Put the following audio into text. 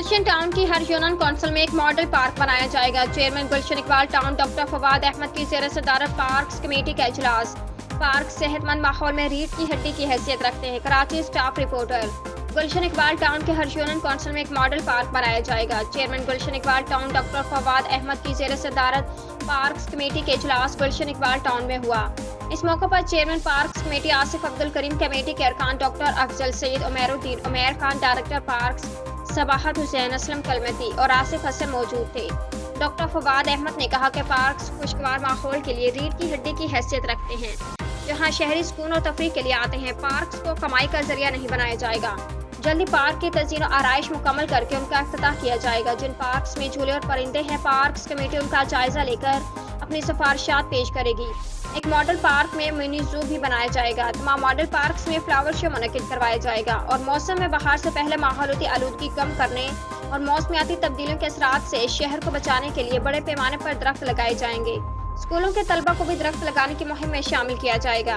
گلشن town کی ہر union council میں ایک ماڈل پارک بنایا جائے گا۔ چیئرمین گلشن اقبال ٹاؤن ڈاکٹر فواد احمد کی زیر صدارت پارکس کمیٹی کا اجلاس۔ پارک صحت مند ماحول میں ریڑھ کی ہڈی کی حیثیت رکھتے ہیں۔ Karachi staff reporter. Gulshan Iqbal town کے ہر یونین کونسل میں ایک ماڈل پارک بنایا جائے گا۔ چیئرمین گلشن اقبال ٹاؤن ڈاکٹر فواد احمد کی زیر صدارت پارکس کمیٹی کے اجلاس گلشن اقبال ٹاؤن میں ہوا۔ اس موقع پر chairman parks committee Asif Abdul Karim, committee کے ارکان doctor Afzal Saeed, Umair Uddin, Umair Khan, director parks Sabahat Hussain, Aslam Kalmati اور آصف حسن موجود تھے۔ ڈاکٹر فواد احمد نے کہا کہ پارکس خوشگوار ماحول کے لیے ریڑھ کی ہڈی کی حیثیت رکھتے ہیں، جہاں شہری سکون اور تفریح کے لیے آتے ہیں۔ پارکس کو کمائی کا ذریعہ نہیں بنایا جائے گا۔ جلدی پارک کی تزئین و آرائش مکمل کر کے ان کا افتتاح کیا جائے گا۔ جن پارکس میں جھولے اور پرندے ہیں، پارکس کمیٹی ان کا جائزہ لے کر اپنی سفارشات پیش کرے گی۔ ایک ماڈل پارک میں منی زو بھی بنایا جائے گا۔ تمام ماڈل پارکس میں فلاور شو منعقد کروایا جائے گا اور موسم میں بہار سے پہلے ماحولیاتی آلودگی کم کرنے اور موسمیاتی تبدیلیوں کے اثرات سے شہر کو بچانے کے لیے بڑے پیمانے پر درخت لگائے جائیں گے۔ اسکولوں کے طلبہ کو بھی درخت لگانے کی مہم میں شامل کیا جائے گا۔